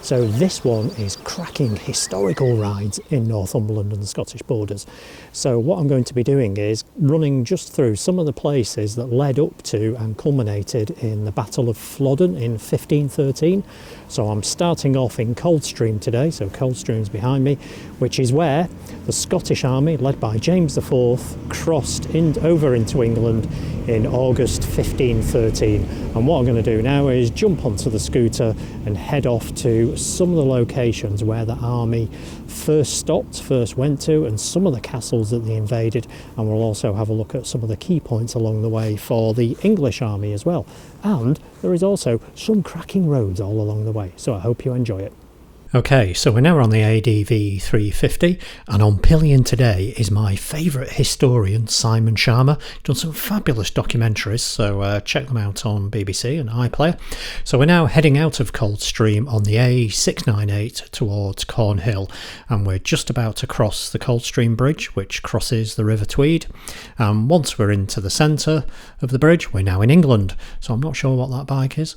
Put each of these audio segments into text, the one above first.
So this one is cracking historical rides in Northumberland and the Scottish borders. So what I'm going to be doing is running just through some of the places that led up to and culminated in the Battle of Flodden in 1513. So I'm starting off in Coldstream today, so Coldstream's behind me, which is where the Scottish army, led by James IV, crossed over into England in August 1513. And what I'm going to do now is jump onto the scooter and head off to some of the locations where the army first went to, and some of the castles that they invaded, and we'll also have a look at some of the key points along the way for the English army as well. And there is also some cracking roads all along the way, so I hope you enjoy it. Okay, so we're now on the ADV 350, and on pillion today is my favourite historian, Simon Sharma. He's done some fabulous documentaries, so check them out on BBC and iPlayer. So we're now heading out of Coldstream on the A698 towards Cornhill, and we're just about to cross the Coldstream Bridge, which crosses the River Tweed. And once we're into the centre of the bridge, we're now in England, so I'm not sure what that bike is.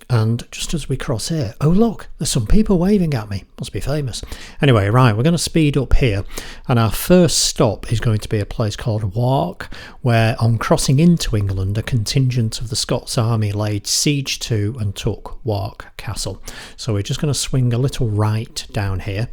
And just as we cross here, oh look, there's some people waving at me, must be famous. Anyway, right, we're going to speed up here, and our first stop is going to be a place called Wark, where on crossing into England a contingent of the Scots army laid siege to and took Wark Castle. So we're just going to swing a little right down here.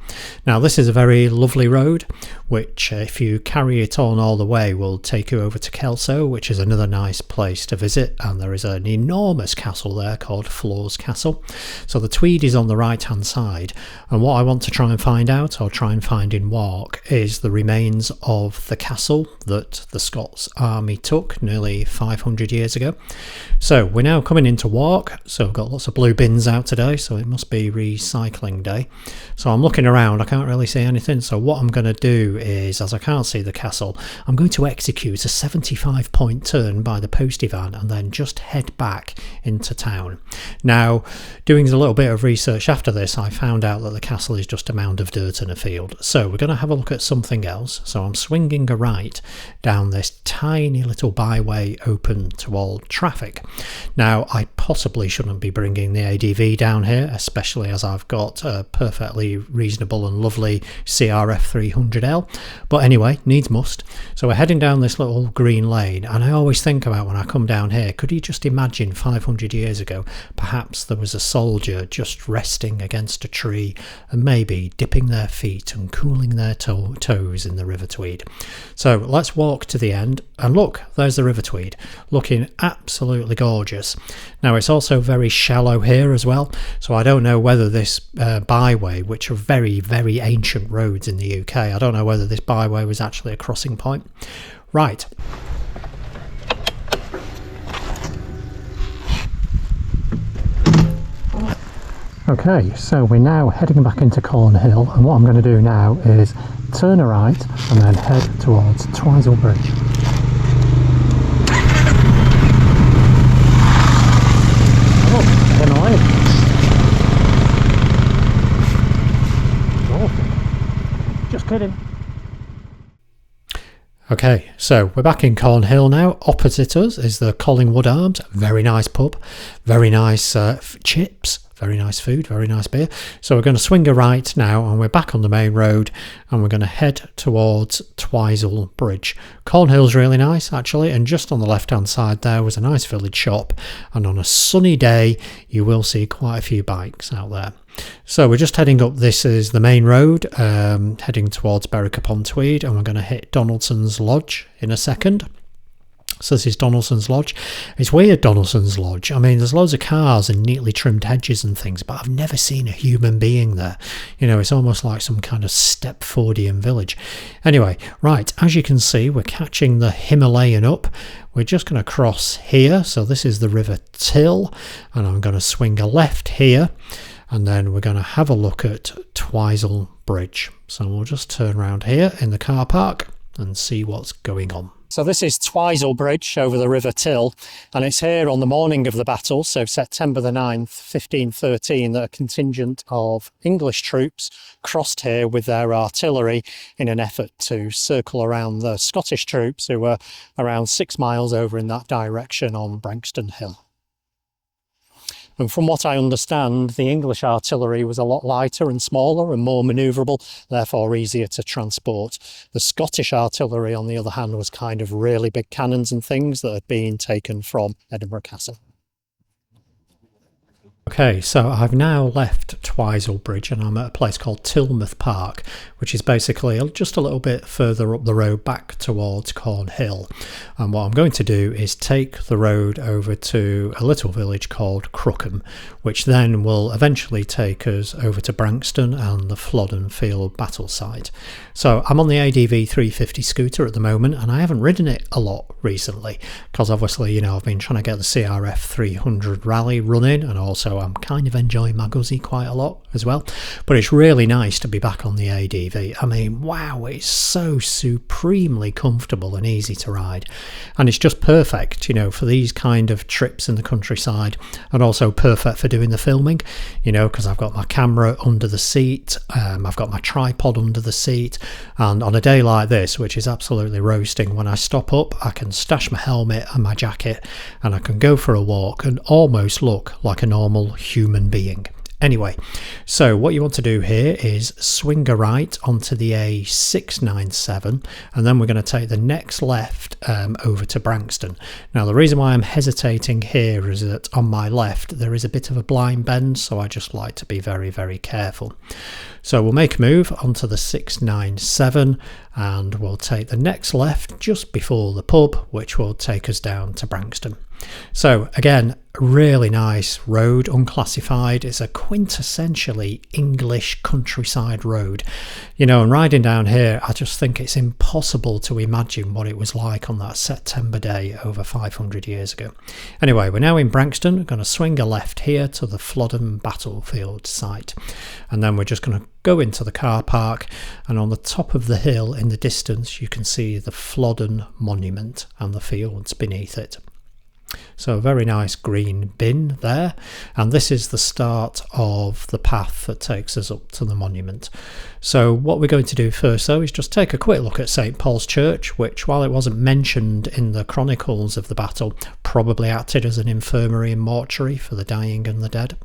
Now this is a very lovely road, which if you carry it on all the way will take you over to Kelso, which is another nice place to visit, and there is an enormous castle there called Floors Castle. So the Tweed is on the right hand side, and what I want to try and find out, or try and find in Wark, is the remains of the castle that the Scots army took nearly 500 years ago. So we're now coming into Wark, so I've got lots of blue bins out today, so it must be recycling day. So I'm looking around, I can't really see anything, so what I'm going to do is, as I can't see the castle, I'm going to execute a 75-point turn by the postie van and then just head back into town. Now, doing a little bit of research after this, I found out that the castle is just a mound of dirt in a field. So we're going to have a look at something else. So I'm swinging a right down this tiny little byway open to all traffic. Now, I possibly shouldn't be bringing the ADV down here, especially as I've got a perfectly reasonable and lovely CRF 300L. But anyway, needs must. So we're heading down this little green lane, and I always think about when I come down here, could you just imagine 500 years ago, perhaps there was a soldier just resting against a tree and maybe dipping their feet and cooling their toes in the River Tweed. So let's walk to the end, and look, there's the River Tweed, looking absolutely gorgeous. Now it's also very shallow here as well, so I don't know whether this byway, which are very, very ancient roads in the UK, I don't know whether this byway was actually a crossing point. Right. Okay, so we're now heading back into Cornhill, and what I'm going to do now is turn a right and then head towards Twisel Bridge. Oh, Himalayan. Oh, just kidding. Okay, so we're back in Cornhill now. Opposite us is the Collingwood Arms, very nice pub, very nice chips. Very nice food, very nice beer. So we're going to swing a right now, and we're back on the main road, and we're going to head towards Twisel Bridge. Cornhill's really nice actually, and just on the left hand side there was a nice village shop, and on a sunny day you will see quite a few bikes out there. So we're just heading up, this is the main road, heading towards Berwick-upon-Tweed, and we're going to hit Donaldson's Lodge in a second. So this is Donaldson's Lodge. It's weird, Donaldson's Lodge. I mean, there's loads of cars and neatly trimmed hedges and things, but I've never seen a human being there. You know, it's almost like some kind of Stepfordian village. Anyway, right, as you can see, we're catching the Himalayan up. We're just going to cross here. So this is the River Till, and I'm going to swing a left here, and then we're going to have a look at Twisel Bridge. So we'll just turn around here in the car park and see what's going on. So this is Twisel Bridge over the River Till, and it's here on the morning of the battle, so September the 9th, 1513, that a contingent of English troops crossed here with their artillery in an effort to circle around the Scottish troops who were around 6 miles over in that direction on Branxton Hill. And from what I understand, the English artillery was a lot lighter and smaller and more manoeuvrable, therefore easier to transport. The Scottish artillery, on the other hand, was kind of really big cannons and things that had been taken from Edinburgh Castle. Okay, so I've now left Twizel Bridge and I'm at a place called Tilmouth Park, which is basically just a little bit further up the road back towards Cornhill. And what I'm going to do is take the road over to a little village called Crookham, which then will eventually take us over to Branxton and the Flodden Field battle site. So I'm on the ADV 350 scooter at the moment, and I haven't ridden it a lot recently because obviously, you know, I've been trying to get the CRF 300 rally running, and also I'm kind of enjoying my Guzzi quite a lot as well. But it's really nice to be back on the ADV. I mean, wow, it's so supremely comfortable and easy to ride, and it's just perfect, you know, for these kind of trips in the countryside, and also perfect for doing the filming, you know, because I've got my camera under the seat, I've got my tripod under the seat, and on a day like this, which is absolutely roasting, when I stop up I can stash my helmet and my jacket and I can go for a walk and almost look like a normal human being. Anyway, so what you want to do here is swing a right onto the A697, and then we're going to take the next left over to Branxton. Now, the reason why I'm hesitating here is that on my left there is a bit of a blind bend, so I just like to be very, very careful. So we'll make a move onto the 697 and we'll take the next left just before the pub, which will take us down to Branxton. So again, a really nice road, unclassified. It's a quintessentially English countryside road, you know, and riding down here, I just think it's impossible to imagine what it was like on that September day over 500 years ago. Anyway, we're now in Branxton. We're going to swing a left here to the Flodden battlefield site, and then we're just going to go into the car park, and on the top of the hill in the distance you can see the Flodden monument and the fields beneath it. So a very nice green bin there, and this is the start of the path that takes us up to the monument. So what we're going to do first though is just take a quick look at St Paul's Church, which, while it wasn't mentioned in the chronicles of the battle, probably acted as an infirmary and mortuary for the dying and the dead.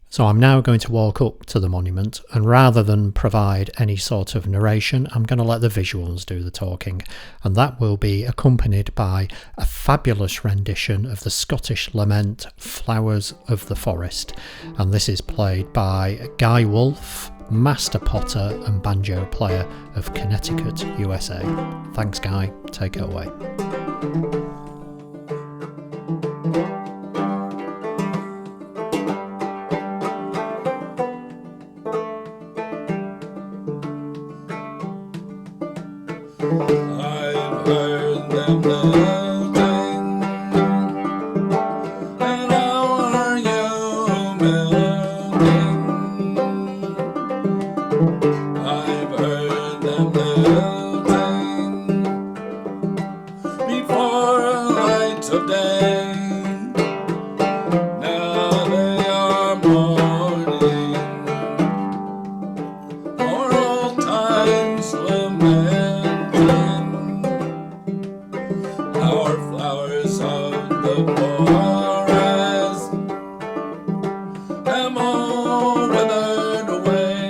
So I'm now going to walk up to the monument, and rather than provide any sort of narration, I'm going to let the visuals do the talking, and that will be accompanied by a fabulous rendition of the Scottish lament Flowers of the Forest, and this is played by Guy Wolff, master potter and banjo player of Connecticut, USA. Thanks, Guy. Take it away. I've heard them melting, and how are you melting? I've heard them melting before light of day. Now they are mourning for old times lament. Our flowers of the forest have all withered away.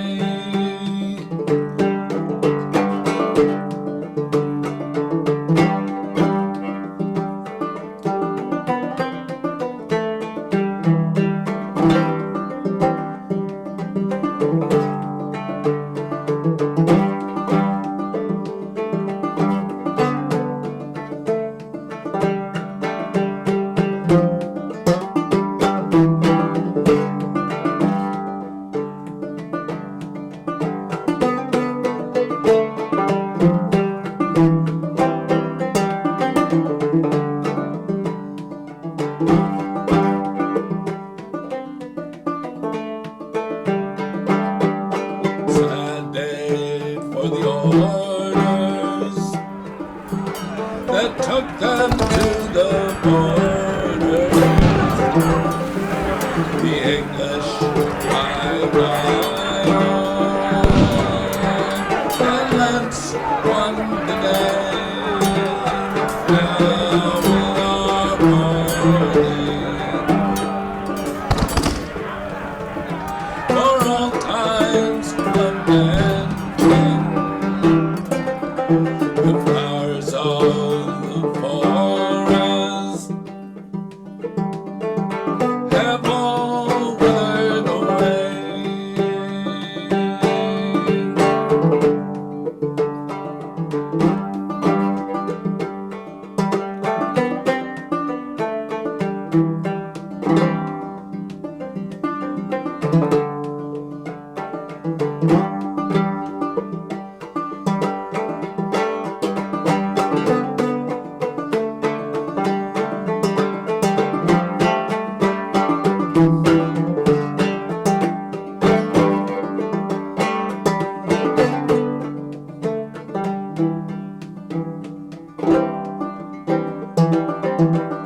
Sad day for the orders that took them to the border. The English ride on, and let's run the day. Now in our morning, Thank